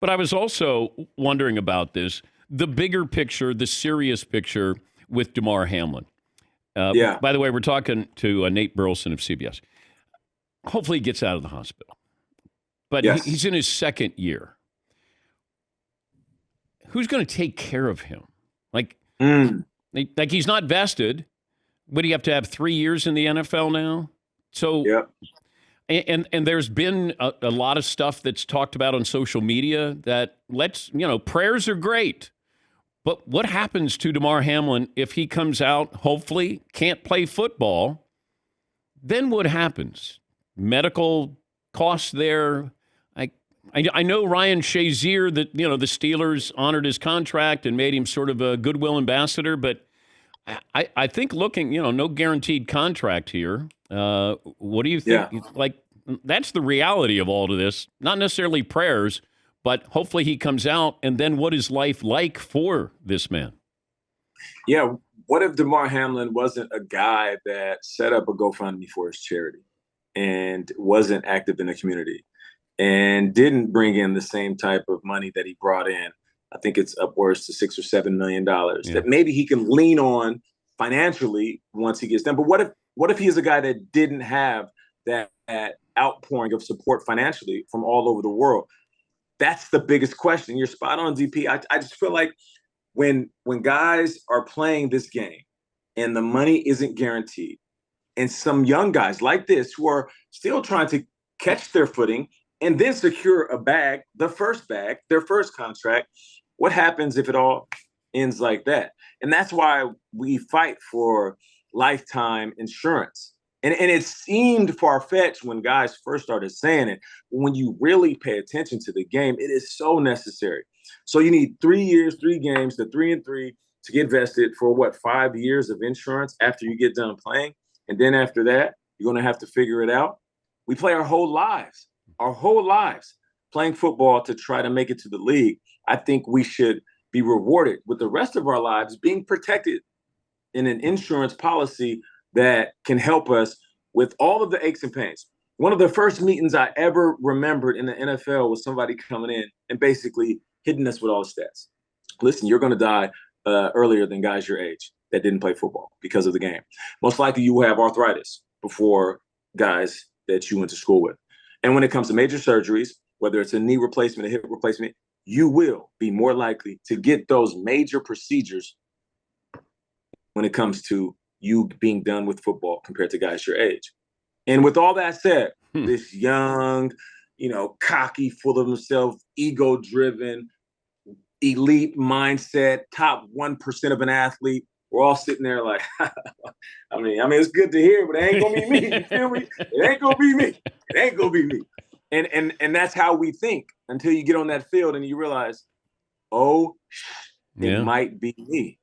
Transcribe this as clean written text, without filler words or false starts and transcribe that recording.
But I was also wondering about this, the bigger picture, the serious picture with Damar Hamlin. Yeah. By the way, we're talking to Nate Burleson of CBS. Hopefully he gets out of the hospital. But Yes. he's in his second year. Who's going to take care of him? Like, Mm. like he's not vested. Would he have to have 3 years in the NFL now? So, Yep. and there's been a lot of stuff that's talked about on social media that prayers are great. But what happens to Damar Hamlin if he comes out, hopefully can't play football? Then what happens? Medical costs there. I know Ryan Shazier that the Steelers honored his contract and made him sort of a goodwill ambassador, but I think looking no guaranteed contract here. What do you think? Yeah. Like that's the reality of all of this. Not necessarily prayers, but hopefully he comes out. And then what is life like for this man? Yeah. What if Damar Hamlin wasn't a guy that set up a GoFundMe for his charity and wasn't active in the community and didn't bring in the same type of money that he brought in? I think it's upwards to $6 or $7 million Yeah. that maybe he can lean on financially once he gets done. But what if he is a guy that didn't have that outpouring of support financially from all over the world? That's the biggest question. You're spot on, DP. I just feel like when guys are playing this game and the money isn't guaranteed, and some young guys like this who are still trying to catch their footing and then secure a bag, their first contract, what happens if it all ends like that? And that's why we fight for lifetime insurance. And it seemed far-fetched when guys first started saying it. When you really pay attention to the game, it is so necessary. So you need 3 years, 3 games, the 3-3 to get vested for 5 years of insurance after you get done playing. And then after that, you're going to have to figure it out. We play our whole lives playing football to try to make it to the league. I think we should be rewarded with the rest of our lives being protected in an insurance policy that can help us with all of the aches and pains. One of the first meetings I ever remembered in the NFL was somebody coming in and basically hitting us with all the stats. Listen, you're going to die earlier than guys your age that didn't play football because of the game. Most likely you will have arthritis before guys that you went to school with. And when it comes to major surgeries, whether it's a knee replacement, a hip replacement, you will be more likely to get those major procedures when it comes to you being done with football compared to guys your age. And with all that said, this young, cocky, full of himself, ego-driven, elite mindset, top 1% of an athlete, we're all sitting there like, I mean, it's good to hear, but it ain't gonna be me. You feel me? It ain't gonna be me. It ain't gonna be me. And that's how we think until you get on that field and you realize, it might be me.